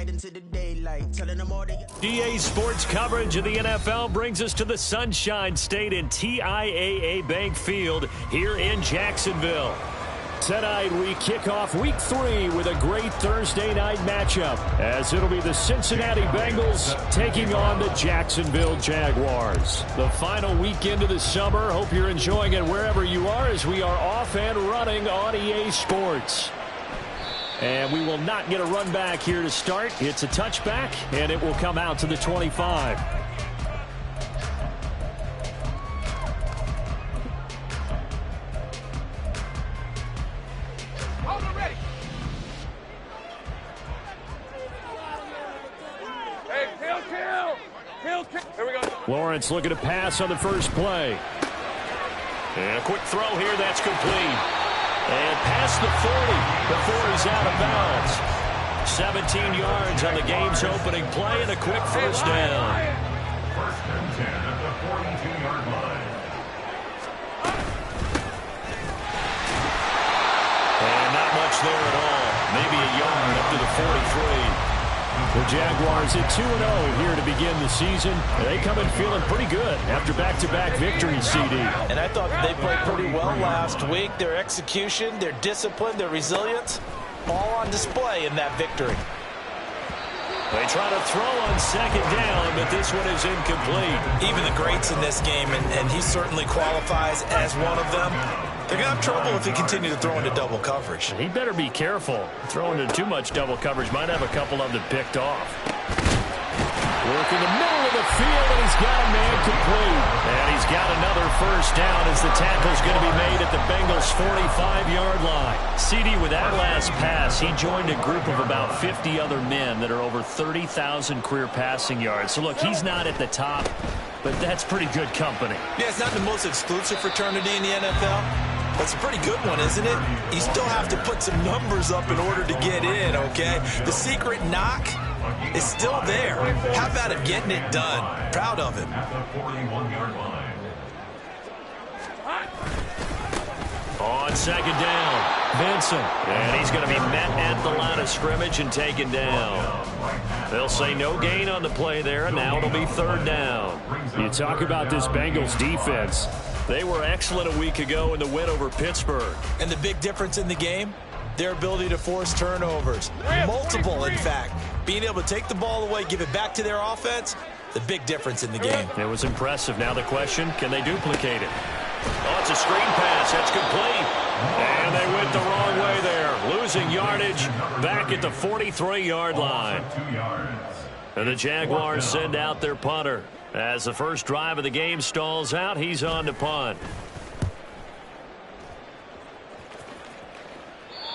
night into the daylight, telling them all they... DA Sports coverage of the NFL brings us to the Sunshine State in TIAA Bank Field here in Jacksonville. Tonight, we kick off Week 3 with a great Thursday night matchup, as it'll be the Cincinnati Bengals taking on the Jacksonville Jaguars. The final weekend of the summer. Hope you're enjoying it wherever you are, as we are off and running on EA Sports. And we will not get a run back here to start. It's a touchback, and it will come out to the 25. Lawrence looking to pass on the first play. And a quick throw here, that's complete. And past the 40 before he's out of bounds. 17 yards on the game's opening play and a quick first down. First and 10 at the 42-yard line. And not much there at all. Maybe a yard up to the 43. The Jaguars at 2-0 here to begin the season. They come in feeling pretty good after back-to-back victories, CD. And I thought they played pretty well last week. Their execution, their discipline, their resilience, all on display in that victory. They try to throw on second down, but this one is incomplete. Even the greats in this game, and he certainly qualifies as one of them, they're going to have trouble if he continues to throw into double coverage. He better be careful. Throwing into too much double coverage might have a couple of them picked off. Work in the middle of the field, and he's got a man complete. And he's got another first down as the tackle's going to be made at the Bengals' 45-yard line. CD, with that last pass, he joined a group of about 50 other men that are over 30,000 career passing yards. So, look, he's not at the top, but that's pretty good company. Yeah, it's not the most exclusive fraternity in the NFL. That's a pretty good one, isn't it? You still have to put some numbers up in order to get in, okay? The secret knock is still there. How about him getting it done? Proud of him. At the 41-yard line. On second down, Vincent. And he's going to be met at the line of scrimmage and taken down. They'll say no gain on the play there, and now it'll be third down. You talk about this Bengals defense. They were excellent a week ago in the win over Pittsburgh. And the big difference in the game, their ability to force turnovers. Multiple, in fact. Being able to take the ball away, give it back to their offense, the big difference in the game. It was impressive. Now the question, can they duplicate it? Oh, it's a screen pass. That's complete. And they went the wrong way there. Losing yardage back at the 43-yard line. And the Jaguars send out their punter. As the first drive of the game stalls out, he's on to punt.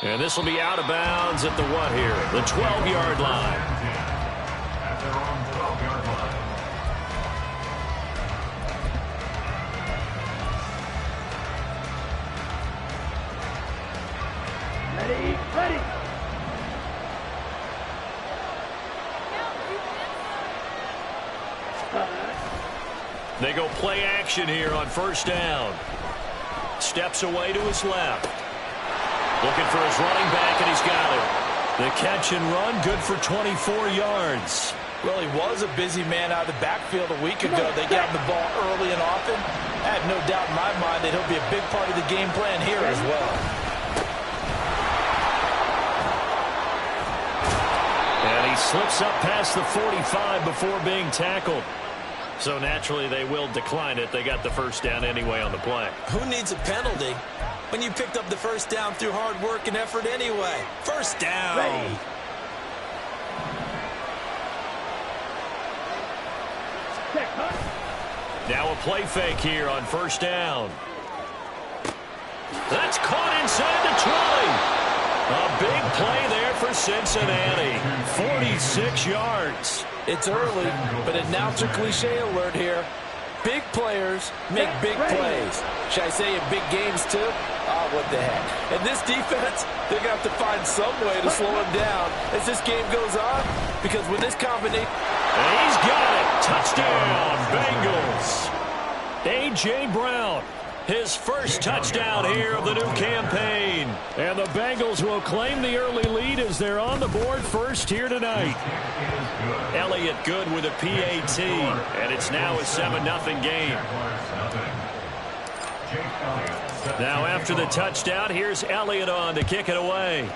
And this will be out of bounds at the what here? The 12-yard line. At their own 12-yard line. Ready. They go play action here on first down. Steps away to his left. Looking for his running back, and he's got it. The catch and run, good for 24 yards. Well, he was a busy man out of the backfield a week ago. They got him the ball early and often. I have no doubt in my mind that he'll be a big part of the game plan here as well. And he slips up past the 45 before being tackled. So naturally they will decline it. They got the first down anyway on the play. Who needs a penalty when you picked up the first down through hard work and effort anyway? First down. Ready. Now a play fake here on first down. That's caught inside the 20. A big play there for Cincinnati. 46 yards. It's early, but announcer cliche alert here. Big players make big plays. Should I say in big games too? Oh, what the heck. And this defense, they're going to have to find some way to slow him down as this game goes on. Because with this combination... And he's got it. Touchdown, Bengals. A.J. Brown. His first touchdown here of the new campaign. And the Bengals will claim the early lead as they're on the board first here tonight. Elliott good with a PAT, and it's now a 7-0 game. Now after the touchdown, here's Elliott on to kick it away.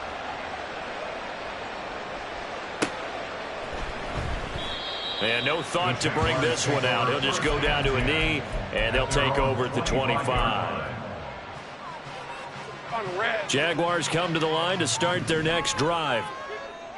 And no thought to bring this one out. He'll just go down to a knee, and they'll take over at the 25. Jaguars come to the line to start their next drive.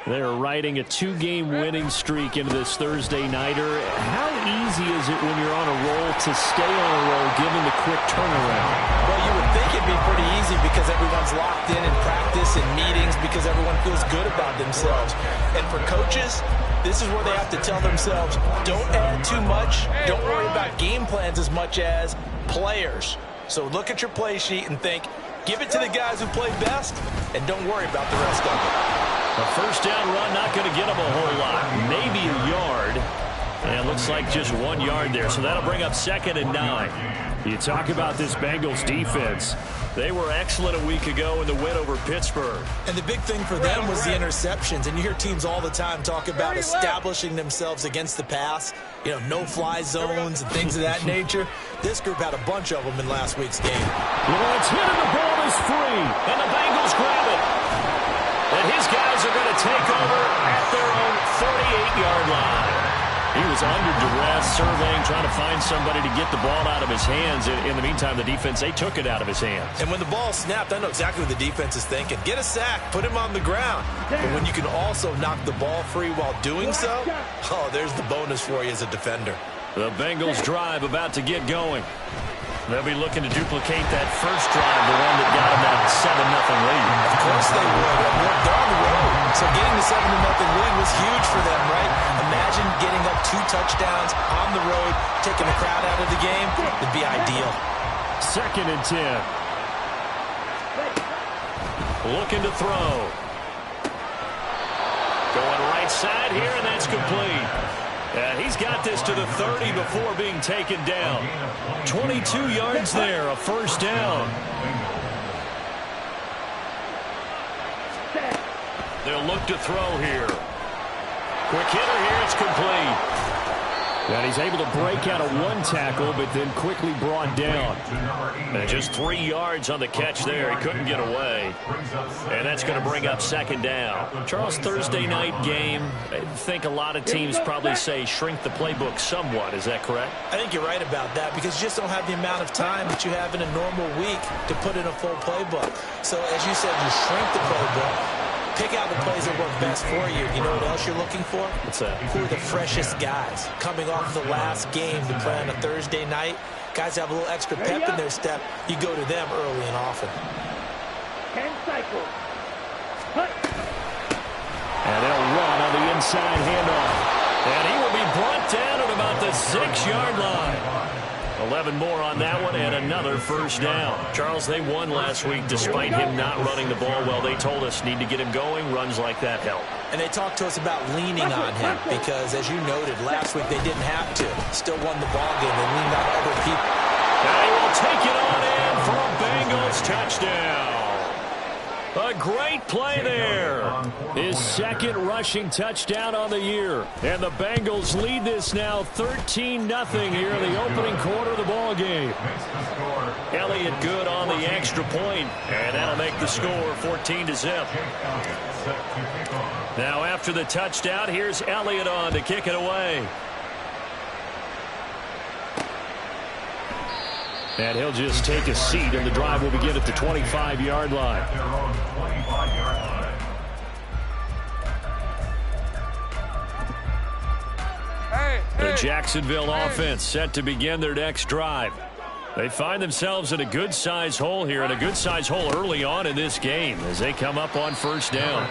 They're riding a 2-game winning streak into this Thursday nighter. How easy is it when you're on a roll to stay on a roll given the quick turnaround? Well, you would think it'd be pretty easy because everyone's locked in practice and meetings because everyone feels good about themselves. And for coaches, this is where they have to tell themselves, don't add too much, don't worry about game plans as much as players. So look at your play sheet and think, give it to the guys who play best, and don't worry about the rest of it. A first down run, not going to get him a whole lot. Maybe a yard. And it looks like just 1 yard there. So that'll bring up 2nd and 9. You talk about this Bengals defense. They were excellent a week ago in the win over Pittsburgh. And the big thing for them was the interceptions. And you hear teams all the time talk about establishing themselves against the pass. You know, no-fly zones and things of that nature. This group had a bunch of them in last week's game. It's hit and the ball is free. And the Bengals grab it. And his guys are going to take over at their own 48-yard line. He was under duress, surveying, trying to find somebody to get the ball out of his hands. In the meantime, the defense, they took it out of his hands. And when the ball snapped, I know exactly what the defense is thinking. Get a sack, put him on the ground. But when you can also knock the ball free while doing so, oh, there's the bonus for you as a defender. The Bengals drive about to get going. They'll be looking to duplicate that first drive, the one that got them that 7-0 lead. Of course they would. They're on the road. So getting the 7-0 lead was huge for them, right? Imagine getting up 2 touchdowns on the road, taking the crowd out of the game. It'd be ideal. 2nd and 10. Looking to throw. Going right side here, and that's complete. He's got this to the 30 before being taken down. 22 yards there, a first down. They'll look to throw here. Quick hitter here, it's complete. And he's able to break out of 1 tackle, but then quickly brought down. And just 3 yards on the catch there. He couldn't get away. And that's going to bring up 2nd down. Charles, Thursday night game, I think a lot of teams probably say shrink the playbook somewhat. Is that correct? I think you're right about that because you just don't have the amount of time that you have in a normal week to put in a full playbook. So as you said, you shrink the playbook. Pick out the plays that work best for you. You know what else you're looking for? What's that? Who are the freshest guys coming off the last game to play on a Thursday night? Guys have a little extra pep in their step. You go to them early and often. 10 cycles. And they'll run on the inside handoff. And he will be brought down at about the 6-yard line. 11 more on that one and another first down. Charles, they won last week despite him not running the ball well. They told us need to get him going. Runs like that help. And they talked to us about leaning on him because, as you noted, last week they didn't have to. Still won the ball game. They leaned on other people. And he will take it on in for a Bengals touchdown. A great play there. His 2nd rushing touchdown on the year. And the Bengals lead this now 13-0 here in the opening quarter of the ball game. Elliott good on the extra point, and that'll make the score 14-0. Now after the touchdown, here's Elliott on to kick it away. And he'll just take a seat, and the drive will begin at the 25-yard line. The Jacksonville offense set to begin their next drive. They find themselves in a good-sized hole here, and a good-sized hole early on in this game as they come up on first down.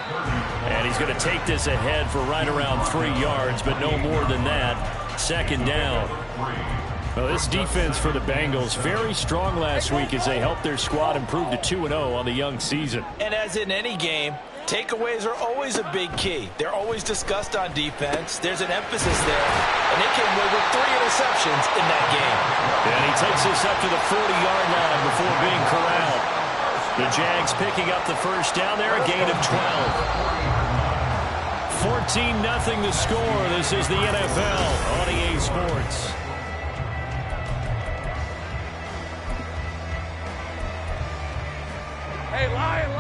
And he's going to take this ahead for right around 3 yards, but no more than that. 2nd down. Well, this defense for the Bengals, very strong last week as they helped their squad improve to 2-0 on the young season. And as in any game, takeaways are always a big key. They're always discussed on defense. There's an emphasis there. And they came away with 3 interceptions in that game. And he takes this up to the 40-yard line The Jags picking up the first down there, a gain of 12. 14-0 the score. This is the NFL on EA Sports. Hey, Lion!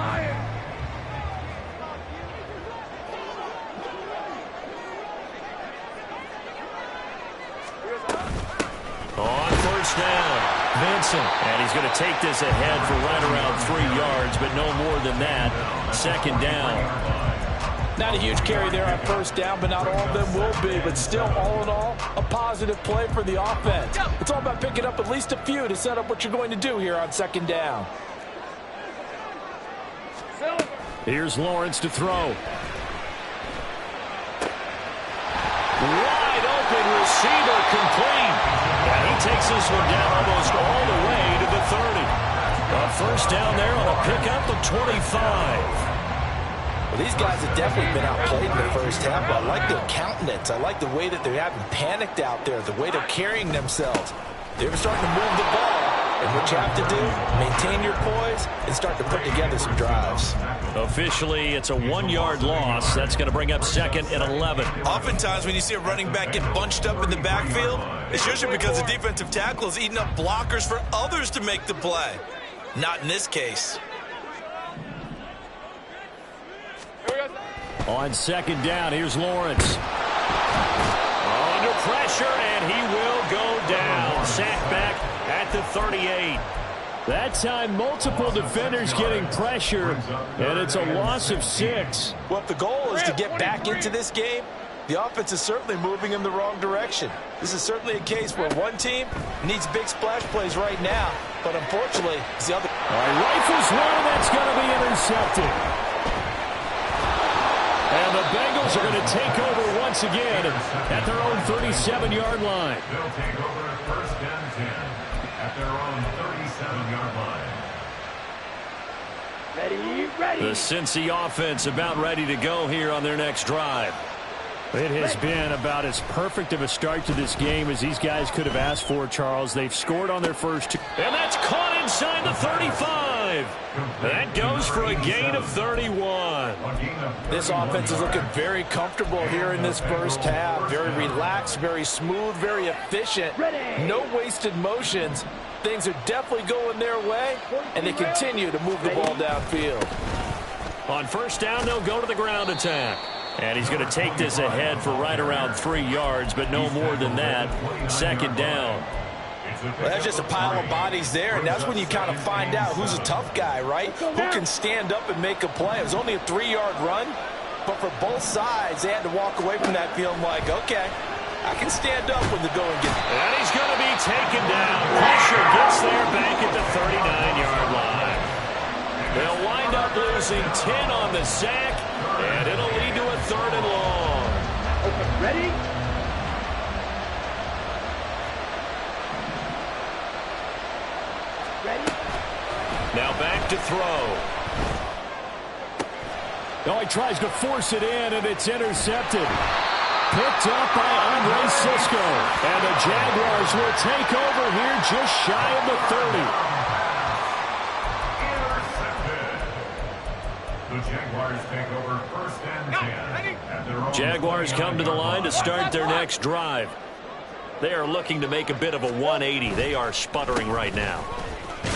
On first down, Vincent. And he's going to take this ahead for right around 3 yards, but no more than that. Second down. Not a huge carry there on first down, but not all of them will be. But still, all in all, a positive play for the offense. It's all about picking up at least a few to set up what you're going to do here on second down. Here's Lawrence to throw. Wide open receiver complete. And he takes this one down almost all the way to the 30. A first down there on a pickup of 25. Well, these guys have definitely been outplayed in the first half, but I like their countenance. I like the way that they haven't panicked out there, the way they're carrying themselves. They're starting to move the ball. And what you have to do, maintain your poise and start to put together some drives. Officially, it's a 1-yard loss. That's going to bring up second and 11. Oftentimes when you see a running back get bunched up in the backfield, it's usually because the defensive tackle is eating up blockers for others to make the play. Not in this case. On second down, here's Lawrence. Under pressure, and he will go down. Sacked back at the 38. That time, multiple defenders getting pressure, and it's a loss of 6. Well, if the goal is to get back into this game, the offense is certainly moving in the wrong direction. This is certainly a case where one team needs big splash plays right now, but unfortunately, it's the other. Rifles one, that's going to be intercepted. And the Bengals are going to take over once again at their own 37-yard line. They'll take over at first and 10 at their own 37-yard line. Ready. The Cincy offense about ready to go here on their next drive. It has been about as perfect of a start to this game as these guys could have asked for, Charles. They've scored on their first 2. And that's caught inside the 35. That goes for a gain of 31. This offense is looking very comfortable here in this first half. Very relaxed, very smooth, very efficient. No wasted motions. Things are definitely going their way, and they continue to move the ball downfield. On first down, they'll go to the ground attack. And he's going to take this ahead for right around 3 yards, but no more than that. Second down. Well, that's just a pile of bodies there, and that's when you kind of find out who's a tough guy, right? Who can stand up and make a play. It was only a 3-yard run, but for both sides, they had to walk away from that feeling like, okay, I can stand up when the going gets. And he's going to be taken down. Pressure gets there back at the 39-yard line. They'll wind up losing 10 on the sack, and it'll lead to a 3rd and long. Ready? Now back to throw. Oh, he tries to force it in, and it's intercepted. Picked up by Andre Cisco. And the Jaguars will take over here just shy of the 30. The Jaguars take over first and 10 at their own. Jaguars come to the line to start their next drive. They are looking to make a bit of a 180. They are sputtering right now.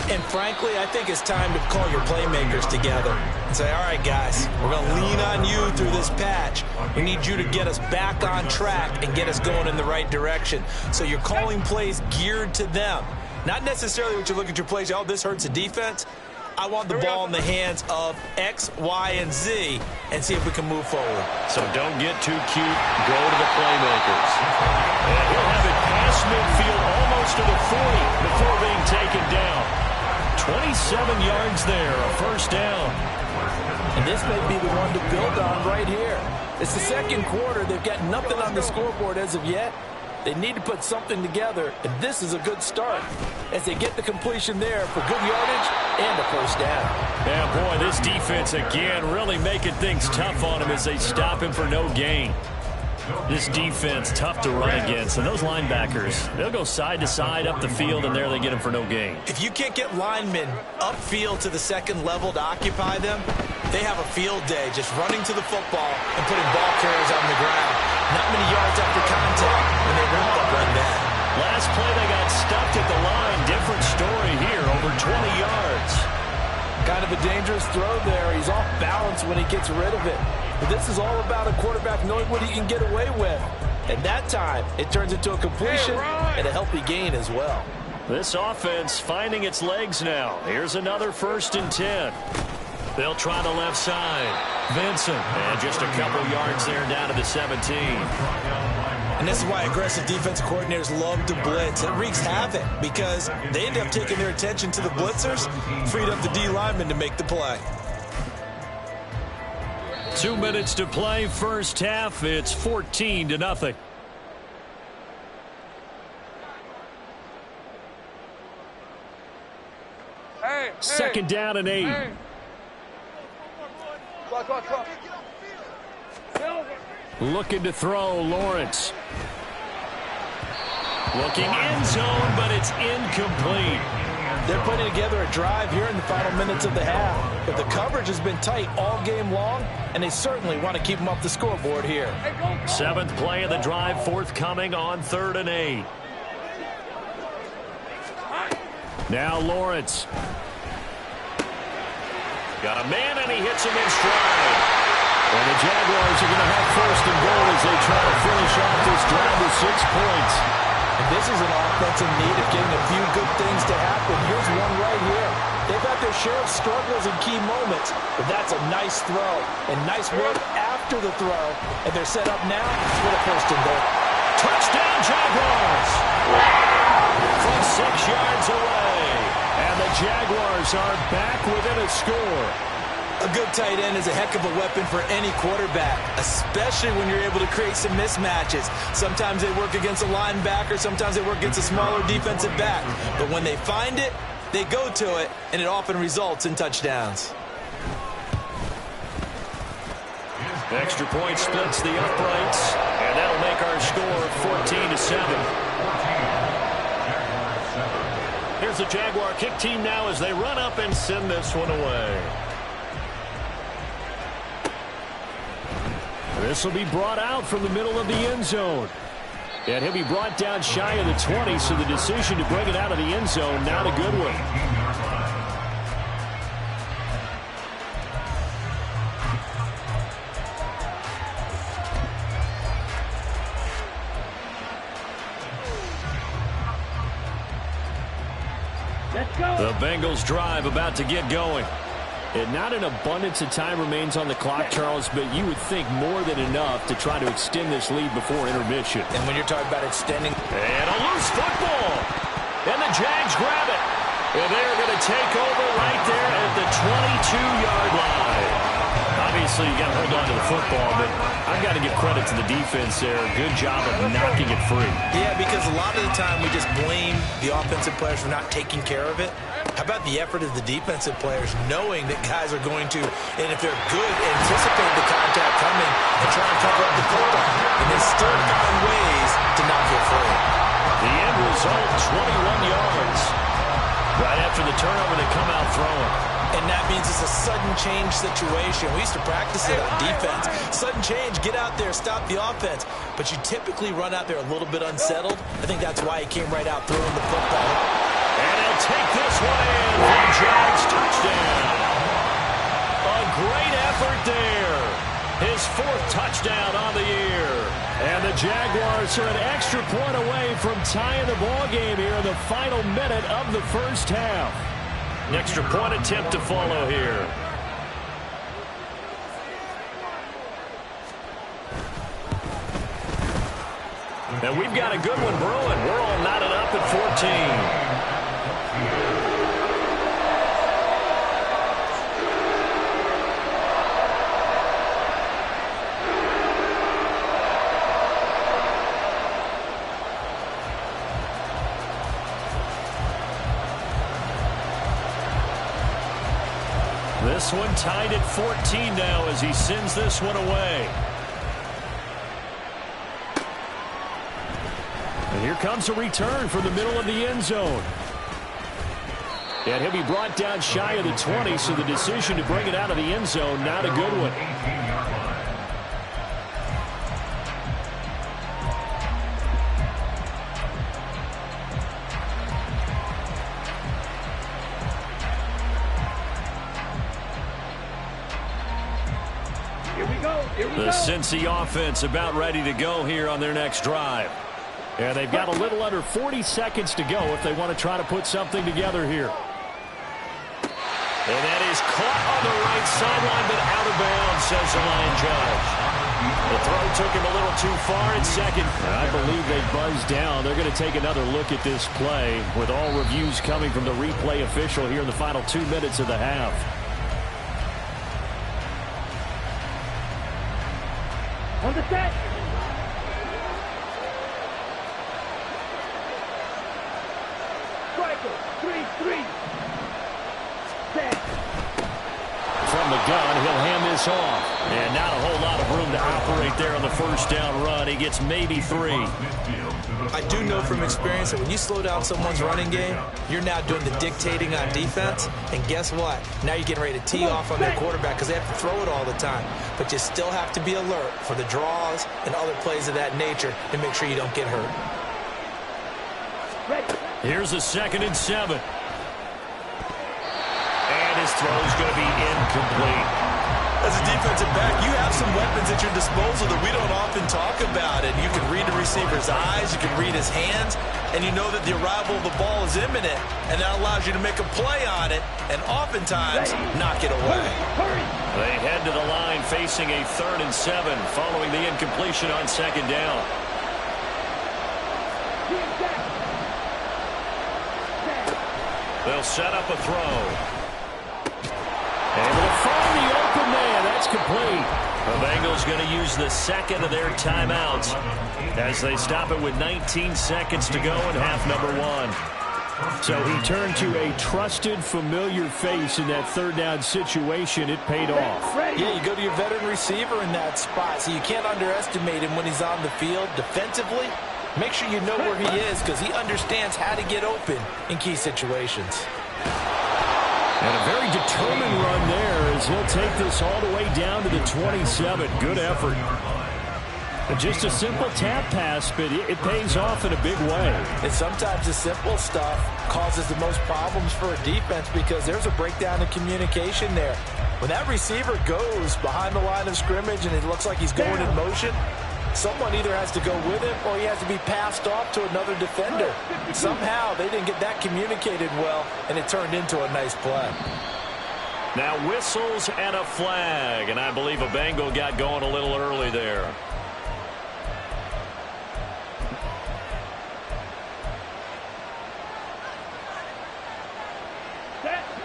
And frankly, I think it's time to call your playmakers together and say, all right, guys, we're going to lean on you through this patch. We need you to get us back on track and get us going in the right direction. So you're calling plays geared to them. Not necessarily what you look at your plays, oh, this hurts the defense. I want the ball in the hands of X, Y, and Z and see if we can move forward. So don't get too cute. Go to the playmakers. And he'll have it past midfield almost to the 40 before being taken down. 27 yards there, a first down. And this may be the one to build on right here. It's the second quarter. They've got nothing on the scoreboard as of yet. They need to put something together, and this is a good start as they get the completion there for good yardage and a first down. Yeah, boy, this defense again really making things tough on him as they stop him for no gain. This defense, tough to run against. And those linebackers, they'll go side to side up the field, and there they get them for no gain. If you can't get linemen upfield to the second level to occupy them, they have a field day just running to the football and putting ball carriers on the ground. Not many yards after contact when they wrap up like that. Last play, they got stuffed at the line. Different story here, over 20 yards. Kind of a dangerous throw there. He's off balance when he gets rid of it. But this is all about a quarterback knowing what he can get away with. And that time, it turns into a completion and a healthy gain as well. This offense finding its legs now. Here's another 1st and 10. They'll try the left side. Vincent, and just a couple yards there down to the 17. And this is why aggressive defense coordinators love to blitz. It wreaks havoc because they end up taking their attention to the blitzers, freed up the D lineman to make the play. 2 minutes to play, first half. It's 14-0. Second down and 8. Looking to throw, Lawrence. Looking end zone, but it's incomplete. They're putting together a drive here in the final minutes of the half. But the coverage has been tight all game long, and they certainly want to keep them off the scoreboard here. 7th play of the drive, forthcoming on 3rd and 8. Now Lawrence. Got a man, and he hits him in stride. And the Jaguars are going to have 1st and goal as they try to finish off this drive with 6 points. And this is an offense in need of getting a few good things to happen. Here's one right here. They've had their share of struggles in key moments, but that's a nice throw and nice work after the throw. And they're set up now for the 1st and goal. Touchdown, Jaguars! From 6 yards away. And the Jaguars are back within a score. A good tight end is a heck of a weapon for any quarterback, especially when you're able to create some mismatches. Sometimes they work against a linebacker, sometimes they work against a smaller defensive back. But when they find it, they go to it, and it often results in touchdowns. Extra point splits the uprights, and that'll make our score 14-7. Here's the Jaguar kick team now as they run up and send this one away. This will be brought out from the middle of the end zone. And he'll be brought down shy of the 20, so the decision to bring it out of the end zone, not a good one. Let's go. The Bengals drive about to get going. And not an abundance of time remains on the clock, Charles, but you would think more than enough to try to extend this lead before intermission. And when you're talking about extending... And a loose football. And the Jags grab it. And they're going to take over right there at the 22-yard line. Obviously, you got to hold on to the football, but I've got to give credit to the defense there. Good job of knocking it free. Yeah, because a lot of the time we just blame the offensive players for not taking care of it. How about the effort of the defensive players knowing that guys are going to, and if they're good, anticipate the contact coming and try and cover up the football. And they still find ways to knock it free. The end result, 21 yards. Right after the turnover, they come out throwing. And that means it's a sudden change situation. We used to practice it on defense. Sudden change, get out there, stop the offense. But you typically run out there a little bit unsettled. I think that's why he came right out throwing the football. And he'll take this one in for the Jags touchdown. A great effort there. His 4th touchdown on the year. And the Jaguars are an extra point away from tying the ball game here in the final minute of the first half. An extra point attempt to follow here. And we've got a good one brewing. We're all knotted up at 14. This one tied at 14 now as he sends this one away. Here comes a return from the middle of the end zone. And he'll be brought down shy of the 20, so the decision to bring it out of the end zone, not a good one. The Cincy offense about ready to go here on their next drive. And they've got a little under 40 seconds to go if they want to try to put something together here. And that is caught on the right sideline, but out of bounds, says the line judge. The throw took him a little too far at second. I believe they buzzed down. They're going to take another look at this play with all reviews coming from the replay official here in the final 2 minutes of the half. On the set. Striker, 3-3. Set. From the gun, he'll hand this off. And not a whole lot of room to operate there on the first down run. He gets maybe 3. I do know from experience that when you slow down someone's running game, you're now doing the dictating on defense. And guess what? Now you're getting ready to tee off on their quarterback because they have to throw it all the time. But you still have to be alert for the draws and other plays of that nature to make sure you don't get hurt. Here's a 2nd and 7. And his throw is going to be incomplete. As a defensive back, you have some weapons at your disposal that we don't often talk about. And you can read the receiver's eyes, you can read his hands, and you know that the arrival of the ball is imminent. And that allows you to make a play on it and oftentimes knock it away. They head to the line facing a 3rd and 7 following the incompletion on 2nd down. They'll set up a throw. Able to find the open man. That's complete. The Bengals going to use the 2nd of their timeouts as they stop it with 19 seconds to go in half number 1. So he turned to a trusted, familiar face in that 3rd down situation. It paid off. Yeah, you go to your veteran receiver in that spot, so you can't underestimate him when he's on the field defensively. Make sure you know where he is because he understands how to get open in key situations. And a very determined run there as he'll take this all the way down to the 27. Good effort. And just a simple tap pass, but it pays off in a big way. And sometimes the simple stuff causes the most problems for a defense because there's a breakdown in communication there. When that receiver goes behind the line of scrimmage and it looks like he's going in motion, someone either has to go with him or he has to be passed off to another defender. Somehow they didn't get that communicated well, and it turned into a nice play. Now whistles and a flag, and I believe a Bengal got going a little early there.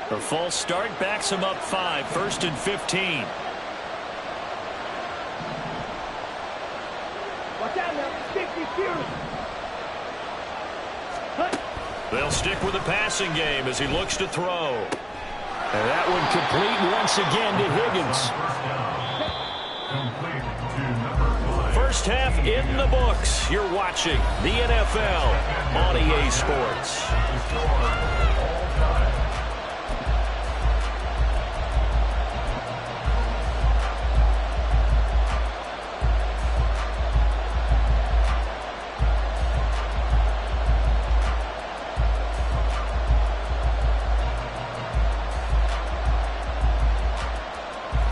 The false start backs him up 5, 1st and 15. Watch out now. 50 feet. They'll stick with the passing game as he looks to throw. And that one complete once again to Higgins. First half in the books. You're watching the NFL on EA Sports.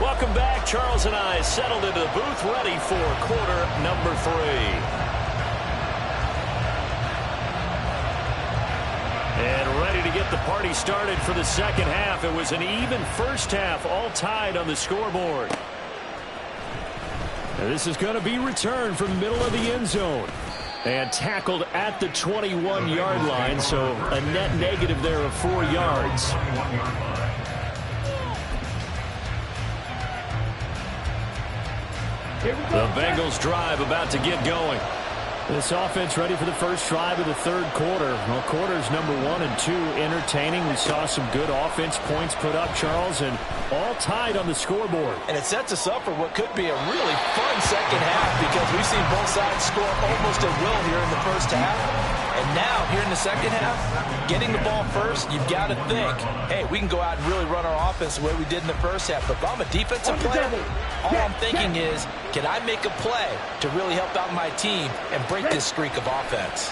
Welcome back. Charles and I settled into the booth ready for quarter number 3. And ready to get the party started for the second half. It was an even first half, all tied on the scoreboard. And this is going to be returned from the middle of the end zone. And tackled at the 21-yard line, so a net negative there of 4 yards. The Bengals drive about to get going. This offense ready for the first drive of the third quarter. Well, quarters number 1 and 2 entertaining. We saw some good offense points put up, Charles, and all tied on the scoreboard. And it sets us up for what could be a really fun second half because we've seen both sides score almost at will here in the first half. And now, here in the second half, getting the ball first, you've got to think, hey, we can go out and really run our offense the way we did in the first half. But if I'm a defensive player, all I'm thinking is, can I make a play to really help out my team and break this streak of offense?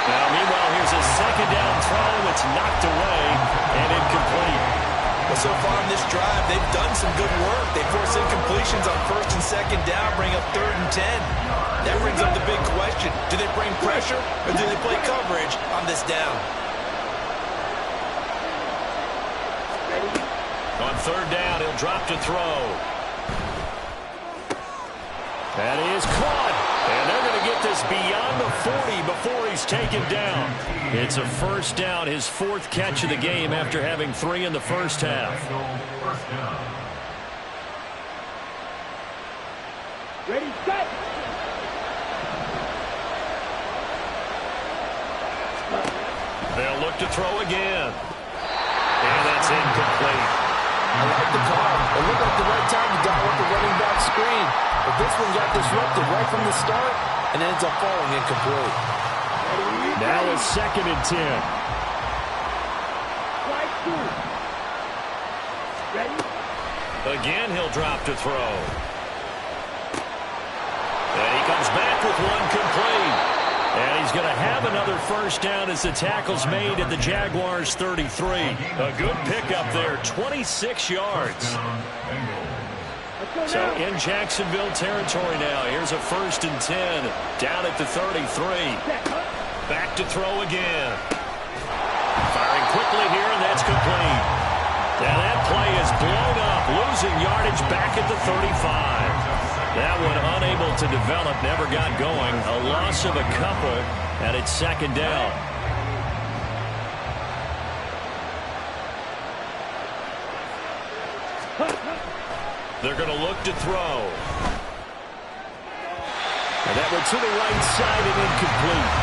Now, meanwhile, here's a second down throw. It's knocked away and incomplete. Well, so far on this drive, they've done some good work. They force incompletions on first and second down, bring up 3rd and 10. That brings up the big question. Do they bring pressure or do they play coverage on this down? On 3rd down, he'll drop to throw. That is caught. And they're going to get this beyond the 40 before he's taken down. It's a first down, his 4th catch of the game after having 3 in the first half. Ready, set. They'll look to throw again. And that's incomplete. I like the call. It looked like the right time to dial up the running back screen. But this one got disrupted right from the start and ends up falling incomplete. Now it's 2nd and 10. Slide 2. Ready? Again, he'll drop to throw. And he comes back with one complete. And he's going to have another first down as the tackle's made at the Jaguars' 33. A good pickup there, 26 yards. So in Jacksonville territory now. Here's a 1st and 10 down at the 33. Back to throw again. Firing quickly here, and that's complete. Now that play is blown up, losing yardage back at the 35. That one unable to develop, never got going. A loss of a couple, and it's 2nd down. They're going to look to throw. And that one to the right side and incomplete.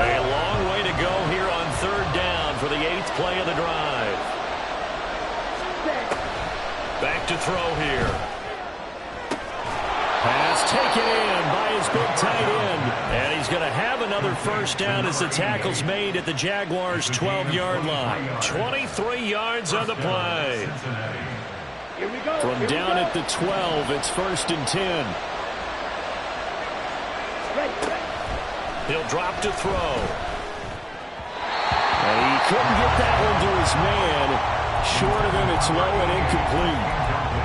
A long way to go here on 3rd down for the 8th play of the drive. Back to throw here. Pass taken in by his big tight end. And he's going to have another first down as the tackle's made at the Jaguars' 12-yard line. 23 yards on the play. From down at the 12, it's 1st and 10. He'll drop to throw. And he couldn't get that one to his man. Short of him, it's low and incomplete.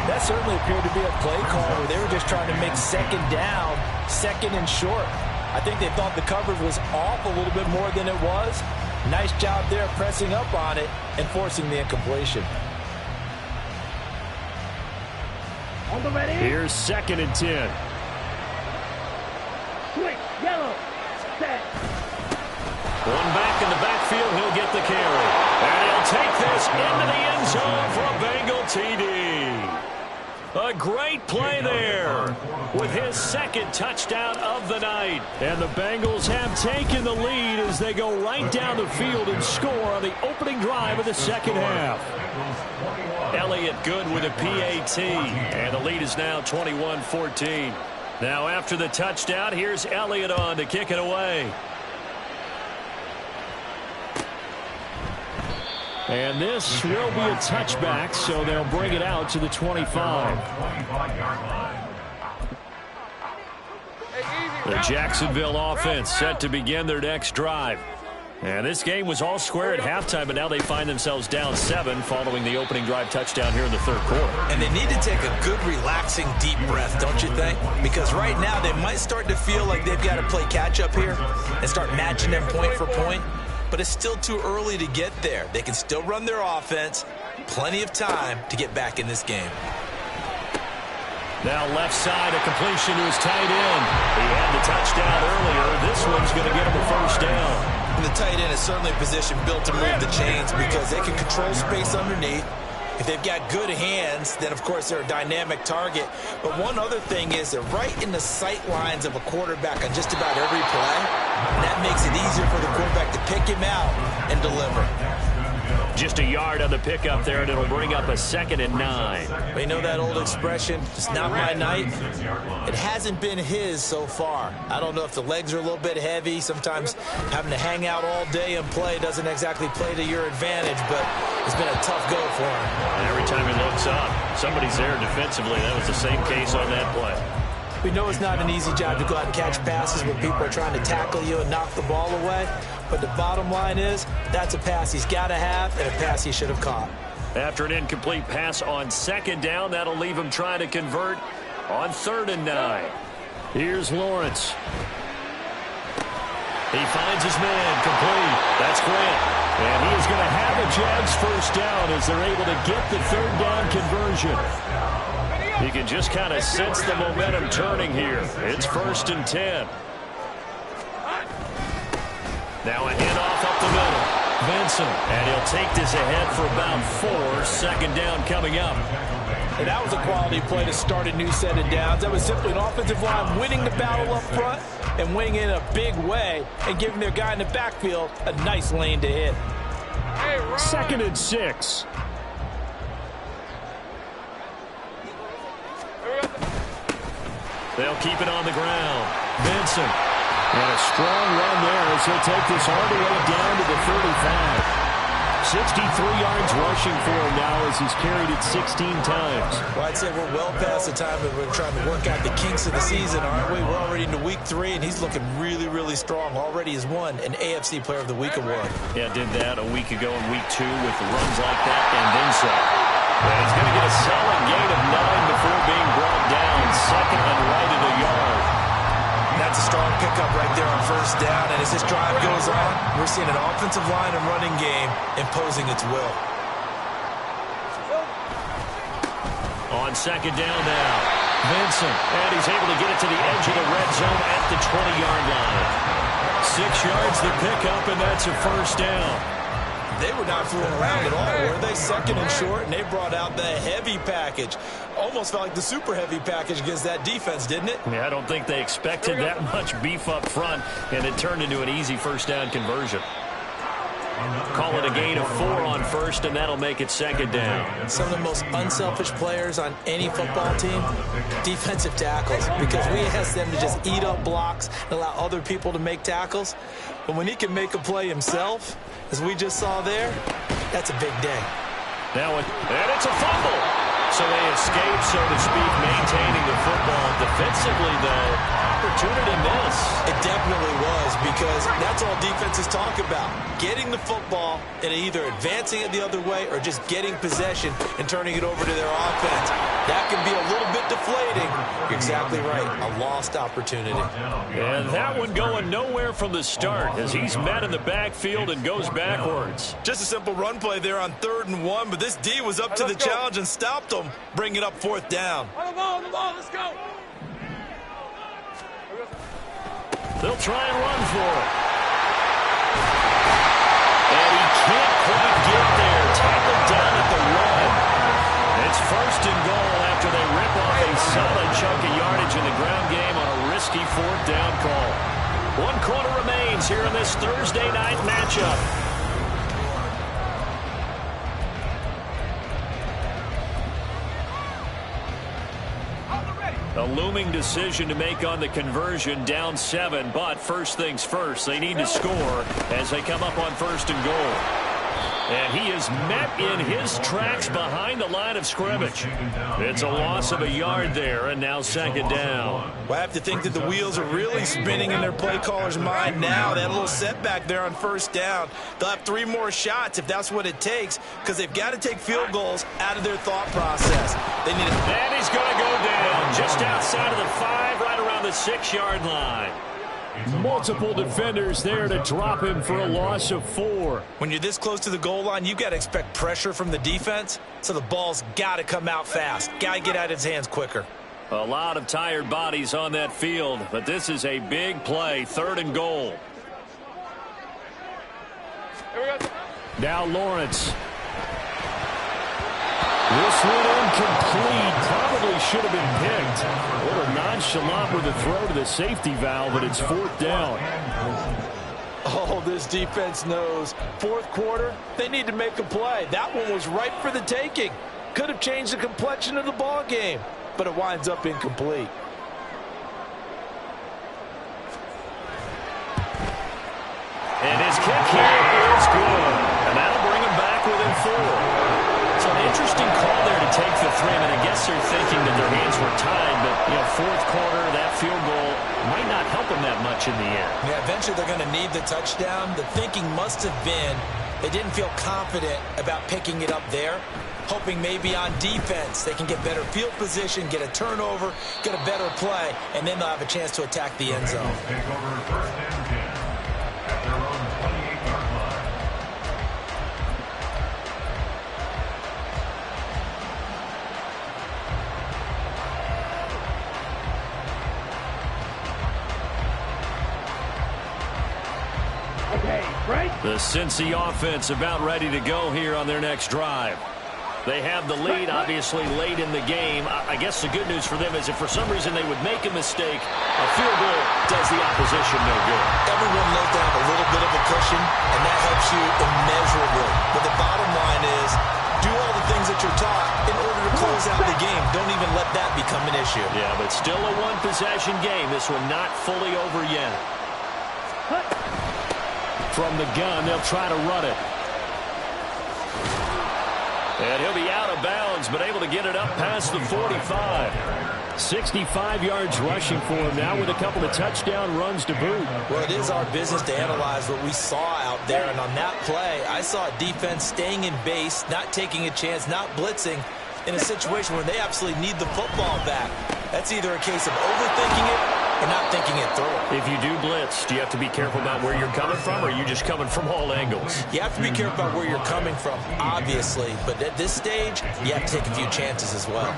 That certainly appeared to be a play call where they were just trying to make 2nd down, 2nd and short. I think they thought the coverage was off a little bit more than it was. Nice job there pressing up on it and forcing the incompletion. On the ready. Here's 2nd and 10. Switch, yellow. Set. One back in the backfield, he'll get the carry. And he'll take this into the end zone for a Bengal TD. A great play there with his 2nd touchdown of the night. And the Bengals have taken the lead as they go right down the field and score on the opening drive of the second half. Elliott good with a PAT, and the lead is now 21-14. Now after the touchdown, here's Elliott on to kick it away. And this will be a touchback, so they'll bring it out to the 25. The Jacksonville offense set to begin their next drive. And this game was all square at halftime, but now they find themselves down 7 following the opening drive touchdown here in the 3rd quarter. And they need to take a good, relaxing, deep breath, don't you think? Because right now they might start to feel like they've got to play catch-up here and start matching them point for point. But it's still too early to get there. They can still run their offense. Plenty of time to get back in this game. Now left side, a completion to his tight end. He had the touchdown earlier. This one's going to get him a first down. And the tight end is certainly a position built to move the chains because they can control space underneath. If they've got good hands, then, of course, they're a dynamic target. But one other thing is they're right in the sight lines of a quarterback on just about every play. And that makes it easier for the quarterback to pick him out and deliver. Just a yard on the pickup there, and it'll bring up a 2nd and 9. Well, you know that old expression, it's not my night? It hasn't been his so far. I don't know if the legs are a little bit heavy. Sometimes having to hang out all day and play doesn't exactly play to your advantage, but it's been a tough go for him. And every time he looks up, somebody's there defensively. That was the same case on that play. We know it's not an easy job to go out and catch passes when people are trying to tackle you and knock the ball away. But the bottom line is, that's a pass he's got to have and a pass he should have caught. After an incomplete pass on 2nd down, that'll leave him trying to convert on 3rd and 9. Here's Lawrence. He finds his man complete. That's Grant. And he is going to have a Jags first down as they're able to get the 3rd down conversion. You can just kind of sense the momentum turning here. It's 1st and 10. Now a handoff up the middle. Vincent, and he'll take this ahead for about 4. 2nd down coming up. And that was a quality play to start a new set of downs. That was simply an offensive line winning the battle up front and winning in a big way and giving their guy in the backfield a nice lane to hit. 2nd and 6. They'll keep it on the ground. Vincent. And a strong run there as he'll take this all the way down to the 35. 63 yards rushing for him now as he's carried it 16 times. Well, I'd say we're well past the time that we're trying to work out the kinks of the season, aren't we? We're already into week 3, and he's looking really, really strong. Already has won an AFC Player of the Week award. Yeah, did that a week ago in week 2 with runs like that and then some. And he's going to get a solid gain of 9 before being brought down. 2nd and right at a yard. That's a strong pickup right there on 1st down. And as this drive goes on, we're seeing an offensive line and running game imposing its will. On 2nd down now, Vincent. And he's able to get it to the edge of the red zone at the 20-yard line. 6 yards the pickup, and that's a 1st down. They were not fooling around at all, were they? 2nd and short, and they brought out the heavy package. Almost felt like the super heavy package against that defense, didn't it? Yeah, I don't think they expected that much beef up front, and it turned into an easy 1st down conversion. Call it a gain of 4 on 1st, and that'll make it 2nd down. Some of the most unselfish players on any football team, defensive tackles, because we ask them to just eat up blocks and allow other people to make tackles. But when he can make a play himself, as we just saw there, that's a big day. Now, and it's a fumble. So they escape, so to speak, maintaining the football. Defensively, though, opportunity miss. It definitely was, because that's all defenses talk about. Getting the football and either advancing it the other way or just getting possession and turning it over to their offense. That can be a little bit deflating. You're exactly right. A lost opportunity. And that one going nowhere from the start as he's met in the backfield and goes backwards. Just a simple run play there on 3rd and 1, but this D was up to the challenge and stopped them, bringing up 4th down. On the ball, let's go. They'll try and run for it. And he can't quite get there. Tackled down at the 1. It's 1st and goal after they rip off a solid chunk of yardage in the ground game on a risky 4th down call. 1 quarter remains here in this Thursday night matchup. A looming decision to make on the conversion, down 7, but first things first, they need to score as they come up on 1st and goal. And he is met in his tracks behind the line of scrimmage. It's a loss of a yard there, and now 2nd down. Well, I have to think that the wheels are really spinning in their play caller's mind now. They had a little setback there on 1st down. They'll have 3 more shots if that's what it takes, because they've got to take field goals out of their thought process. They need it. And he's going to go down just outside of the 5, right around the 6-yard line. Multiple defenders there to drop him for a loss of 4. When you're this close to the goal line, you've got to expect pressure from the defense, so the ball's got to come out fast. Got to get out of his hands quicker. A lot of tired bodies on that field, but this is a big play, 3rd and goal. Now Lawrence. This one incomplete. Probably should have been picked. A little nonchalant with a throw to the safety valve, but it's 4th down. Oh, this defense knows. 4th quarter, they need to make a play. That one was ripe for the taking. Could have changed the complexion of the ball game, but it winds up incomplete. And his kick here is good. And that'll bring him back within 4. So an interesting call there to take the 3. I guess they're thinking that their hands were tied, but, 4th quarter, that field goal might not help them that much in the end. Yeah, eventually they're going to need the touchdown. The thinking must have been they didn't feel confident about picking it up there, hoping maybe on defense they can get better field position, get a turnover, get a better play, and then they'll have a chance to attack the end zone. The Cincy offense about ready to go here on their next drive. They have the lead, obviously, late in the game. I guess the good news for them is if for some reason they would make a mistake, a field goal does the opposition no good. Everyone knows they have a little bit of a cushion, and that helps you immeasurably. But the bottom line is, do all the things that you're taught in order to close out the game. Don't even let that become an issue. Yeah, but still a one-possession game. This one not fully over yet. From the gun, they'll try to run it. And he'll be out of bounds, but able to get it up past the 45. 65 yards rushing for him now with a couple of touchdown runs to boot. Well, it is our business to analyze what we saw out there, and on that play, I saw a defense staying in base, not taking a chance, not blitzing, in a situation where they absolutely need the football back. That's either a case of overthinking it or not thinking it through. If you do blitz, do you have to be careful about where you're coming from, or are you just coming from all angles? You have to be careful about where you're coming from, obviously. But at this stage, you have to take a few chances as well.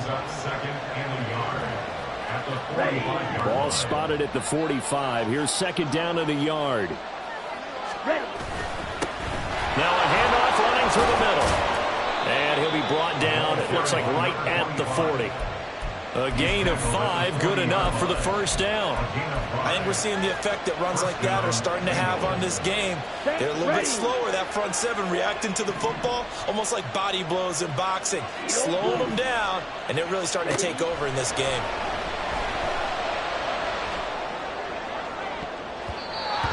Ball spotted at the 45. Here's 2nd down and a yard. Now a handoff running through the middle. And he'll be brought down, it looks like right at the 40. A gain of 5, good enough for the 1st down. I think we're seeing the effect that runs like that are starting to have on this game. They're a little bit slower, that front 7, reacting to the football, almost like body blows in boxing. Slowing them down, and they're really starting to take over in this game.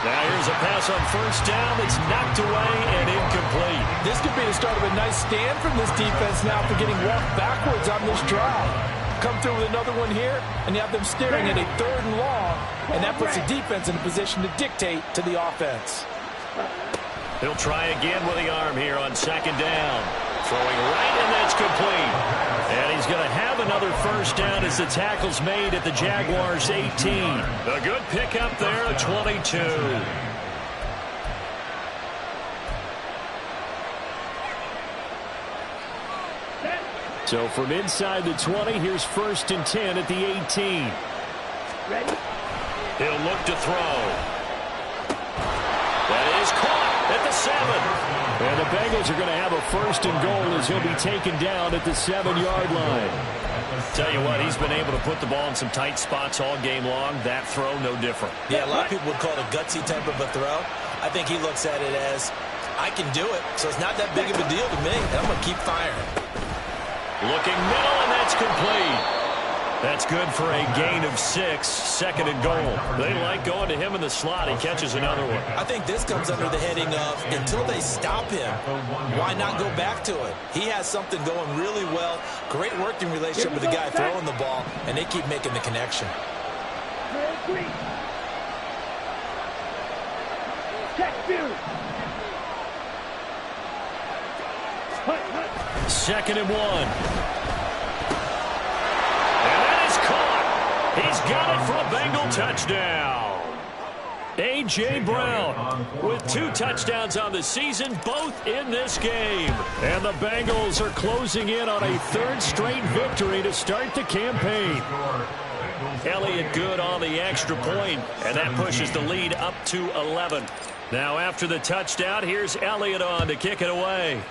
Now here's a pass on 1st down that's knocked away and incomplete. This could be the start of a nice stand from this defense now for getting walked backwards on this drive. Come through with another one here, and you have them staring at a 3rd and long, and that puts the defense in a position to dictate to the offense. He'll try again with the arm here on 2nd down. Throwing right, and that's complete. And he's going to have another 1st down as the tackle's made at the Jaguars' 18. A good pickup there at 22. So from inside the 20, here's 1st and 10 at the 18. Ready? He'll look to throw. That is caught at the 7. And the Bengals are going to have a 1st and goal as he'll be taken down at the 7-yard line. Tell you what, he's been able to put the ball in some tight spots all game long. That throw, no different. Yeah, a lot of people would call it a gutsy type of a throw. I think he looks at it as, I can do it, so it's not that big of a deal to me, and I'm going to keep firing. Looking middle, and that's complete. That's good for a gain of 6, 2nd and goal. They like going to him in the slot. He catches another one. I think this comes under the heading of, until they stop him, why not go back to it? He has something going really well. Great working relationship with the guy throwing the ball, and they keep making the connection. Check view. 2nd and 1. And that is caught. He's got it for a Bengal touchdown. A.J. Brown with 2 touchdowns on the season, both in this game. And the Bengals are closing in on a 3rd straight victory to start the campaign. Elliott good on the extra point, and that pushes the lead up to 11. Now after the touchdown, here's Elliott on to kick it away.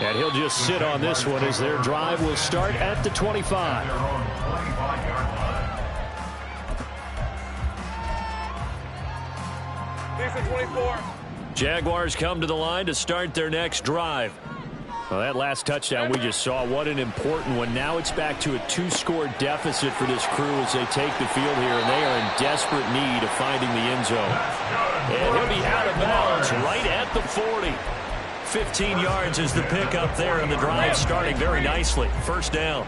And he'll just sit on this one as their drive will start at the 25. Jaguars come to the line to start their next drive. Well, that last touchdown we just saw, what an important one. Now it's back to a 2-score deficit for this crew as they take the field here, and they are in desperate need of finding the end zone. And he'll be out of bounds right at the 40. 15 yards is the pickup there, and the drive starting very nicely. First down.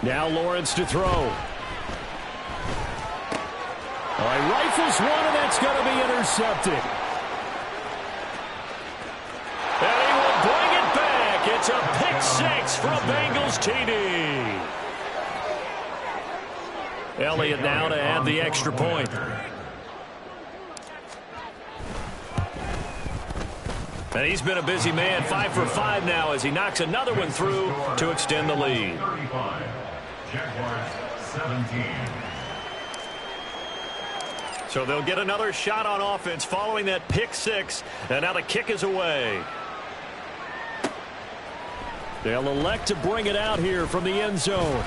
Now Lawrence to throw. All right, rifles one, and that's going to be intercepted. And he will bring it back. It's a pick six for a Bengals TD. Elliott now to add the extra point. And he's been a busy man, 5 for 5 now as he knocks another one through to extend the lead. 35. Jaguars 17. So they'll get another shot on offense following that pick six, and now the kick is away. They'll elect to bring it out here from the end zone.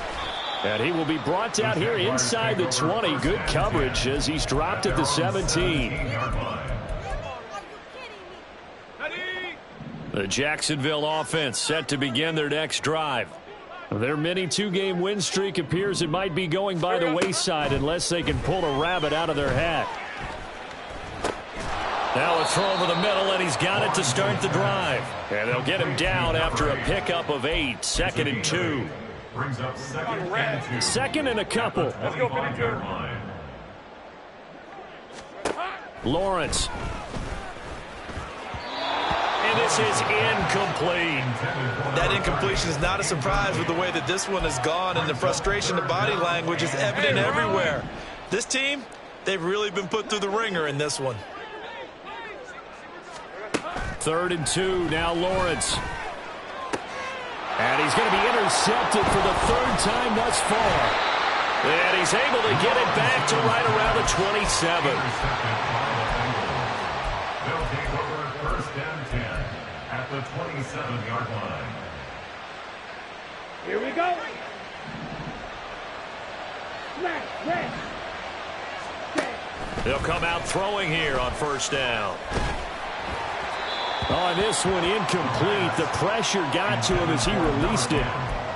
And he will be brought down here inside the 20. Good coverage as he's dropped at the 17. The Jacksonville offense set to begin their next drive. Their mini 2-game win streak appears it might be going by the wayside unless they can pull a rabbit out of their hat. Now a throw over the middle, and he's got it to start the drive. And they'll get him down after a pickup of 8. 2nd and 2. Brings up 2nd and 2. 2nd and a couple. Let's go, 52. Lawrence. And this is incomplete. That incompletion is not a surprise with the way that this one has gone, and the frustration, the body language is evident everywhere. This team, they've really been put through the ringer in this one. 3rd and 2, now Lawrence. And he's going to be intercepted for the 3rd time thus far. And he's able to get it back to right around the 27. They'll take over 1st and 10 at the 27-yard line. Here we go. Smash, smash. They'll come out throwing here on 1st down. On this one, incomplete. The pressure got to him as he released it.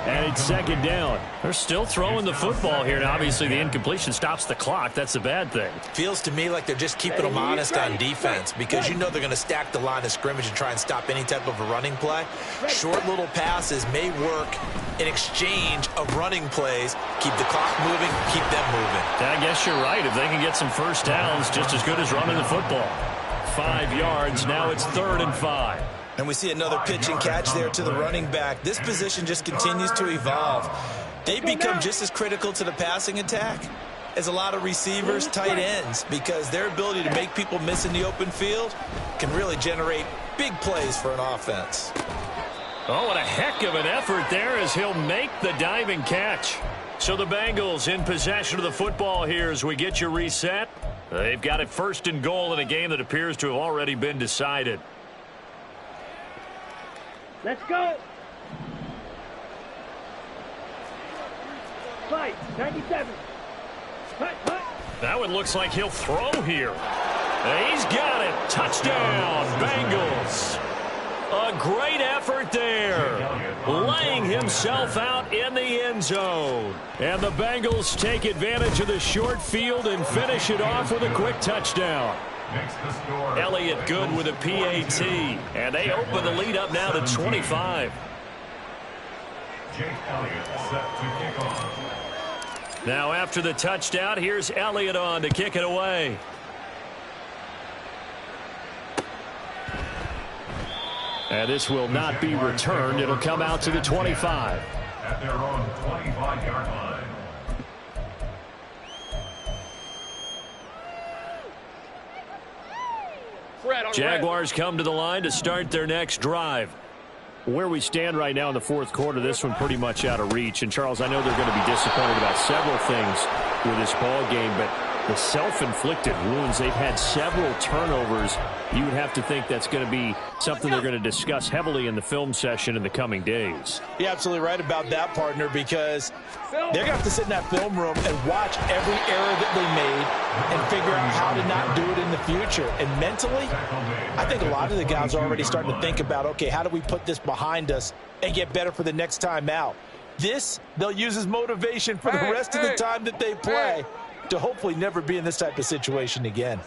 And it's 2nd down. They're still throwing the football here. And obviously, the incompletion stops the clock. That's the bad thing. Feels to me like they're just keeping them honest on defense because you know they're going to stack the line of scrimmage and try and stop any type of a running play. Short little passes may work in exchange of running plays. Keep the clock moving, keep them moving. I guess you're right. If they can get some first downs, just as good as running the football. 5 yards. Now it's 3rd and 5. And we see another pitch and catch there to the running back. This position just continues to evolve. They become just as critical to the passing attack as a lot of receivers, tight ends, because their ability to make people miss in the open field can really generate big plays for an offense. Oh, what a heck of an effort there as he'll make the diving catch. So the Bengals in possession of the football here as we get you reset. They've got it 1st and goal in a game that appears to have already been decided. Let's go. Fight, 97. Hut, hut. Now it looks like he'll throw here. He's got it. Touchdown, Bengals. A great effort there. Laying himself out in the end zone. And the Bengals take advantage of the short field and finish it off with a quick touchdown. Elliott good with a PAT. And they open the lead up now to 25. Jake Elliott set to kick off. Now after the touchdown, here's Elliott on to kick it away. And this will not be returned. It'll come out to the 25. At their own 25-yard line. Jaguars come to the line to start their next drive. Where we stand right now in the fourth quarter, this one pretty much out of reach. And, Charles, I know they're going to be disappointed about several things with this ball game, but the self-inflicted wounds, they've had several turnovers. You would have to think that's going to be something they're going to discuss heavily in the film session in the coming days. You're absolutely right about that, partner, because they're going to have to sit in that film room and watch every error that they made and figure out how to not do it in the future. And mentally, I think a lot of the guys are already starting to think about, okay, how do we put this behind us and get better for the next time out? This, they'll use as motivation for the rest of the time that they play to hopefully never be in this type of situation again.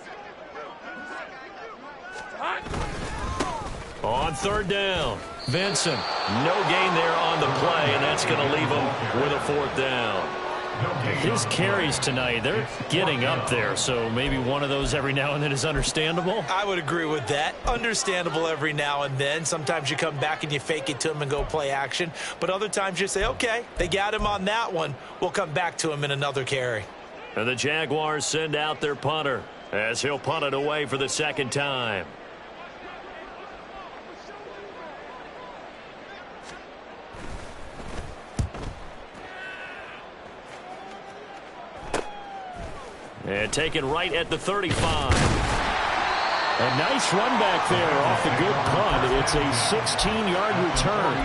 On third down, Vincent, no gain there on the play, and that's going to leave him with a fourth down. His carries tonight, they're getting up there, so maybe one of those every now and then is understandable. I would agree with that. Understandable every now and then. Sometimes you come back and you fake it to him and go play action, but other times you say, okay, they got him on that one. We'll come back to him in another carry. And the Jaguars send out their punter as he'll punt it away for the second time. And taken right at the 35. A nice run back there off the good punt. It's a 16-yard return.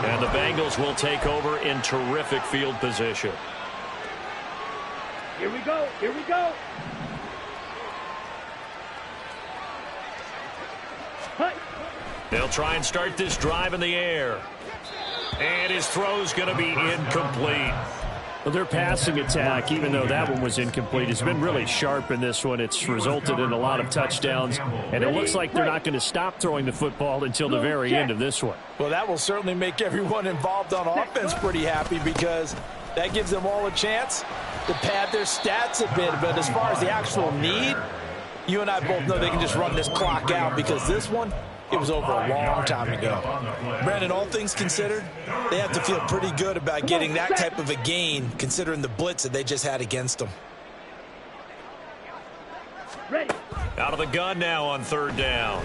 And the Bengals will take over in terrific field position. Here we go. Here we go. Hut. They'll try and start this drive in the air. And his throw's going to be incomplete. Well, their passing attack, even though that one was incomplete, has been really sharp in this one. It's resulted in a lot of touchdowns, and it looks like they're not going to stop throwing the football until the very end of this one. Well, that will certainly make everyone involved on offense pretty happy, because that gives them all a chance to pad their stats a bit. But as far as the actual need, you and I both know they can just run this clock out, because this one, it was over a long time ago. Brandon, all things considered, they have to feel pretty good about getting that type of a gain, considering the blitz that they just had against them. Ready. Out of the gun now on third down.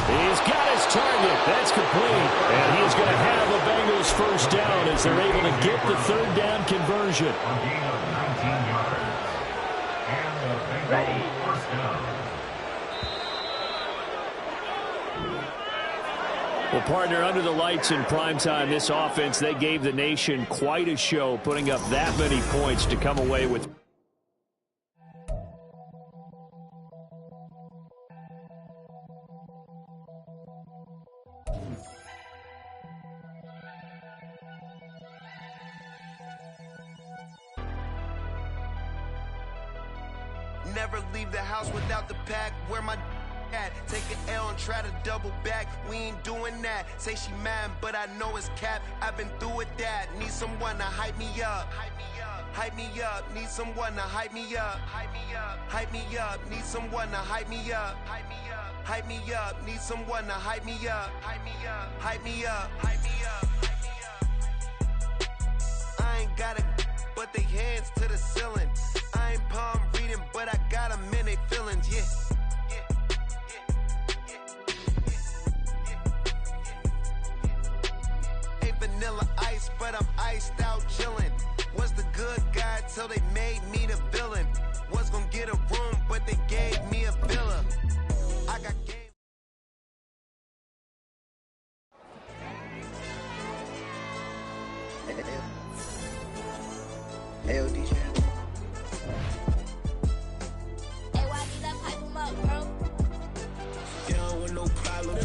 He's got his target. That's complete. And he's going to have the Bengals first down as they're able to get the third down conversion. Ready. Well, partner, under the lights in primetime, this offense, they gave the nation quite a show, putting up that many points to come away with. Never leave the house without the pack. Where my at? Take an L and try to double back. We ain't doing that. Say she mad, but I know it's cap. I've been through with that. Need someone to hype me up. Hype me up. Hype me up. Need someone to hype me up. Hype me up. Hype me up. Need someone to hype me up. Hype me up. Hype me up. Need someone to hype me up. Hype me up. Hype me up. Hype me up. Hype me up. I ain't got a, but they hands to the ceiling. I ain't palm reading, but I got them in they feelings. Yeah. Vanilla ice, but I'm iced out chillin'. Was the good guy till they made me the villain. Was gonna get a room, but they gave me a villa. I got game. Hey, DJ. Hey, why you that pipe him up, bro? They don't want no problems.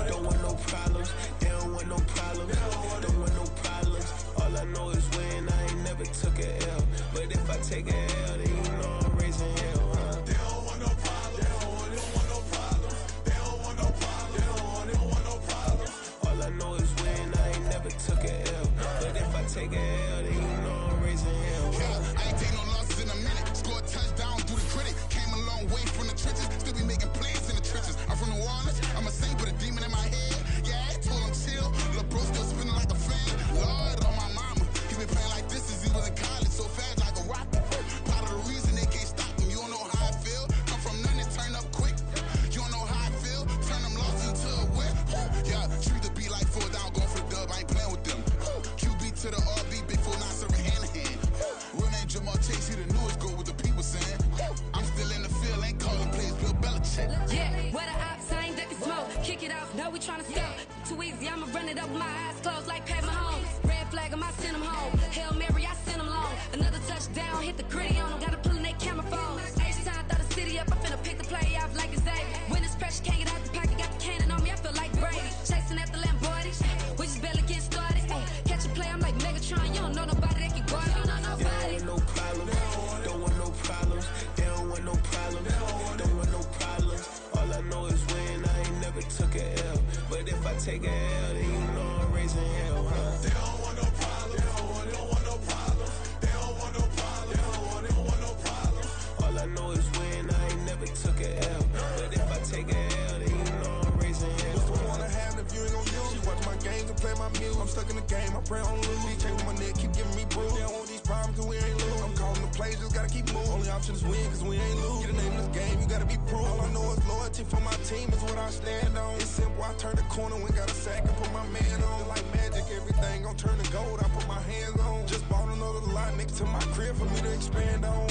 Don't want no problems. They don't want no problems. Don't want no problems. All I know is when I ain't never took a L. But if I take a L, then you know I'm raising hell, huh? They don't want no problems. tryna sell. Too easy, I'ma run it up with my eyes closed like Pat Mahomes. Red flag, I might send him home. Hail Mary, I send him long. Another touchdown, hit the gritty on him. Gotta pull in they camera phone. H-time, throw the city up. I finna pick the play off like it's Xavier. When this pressure can't get out the pocket, got the cannon on me. I feel like Brady. Chasing at the Lamborghini. We just barely getting started. Ay, catch a play, I'm like Megatron. You don't know nobody that can guard it. You don't know nobody. No problem. Don't want no problems. They don't want no problems. Don't want no problems. All I know is win. I ain't never took a L. But if I take a L, then you know I'm raising hell, huh? They don't want no problems. They don't want no problems. They don't want no problems. They don't want no problems. All I know is win. I ain't never took a L. But if I take a L, then you know I'm raising hell. What's the point of having if you ain't gon' use? She watch my games and play my music. I'm stuck in the game. I pray on lose. These chains on my neck keep giving me bruise. They don't want these problems 'cause we ain't lose. I'm calling the plays, just gotta keep moving. Only option is win 'cause we ain't lose. Get a name in this game, you gotta be proof. All I know is loyalty for my team is what I stand on. It's simple, I turn the corner when got a sack and put my man on. Like magic, everything gon' turn to gold. I put my hands on. Just bought another lot next to my crib for me to expand on.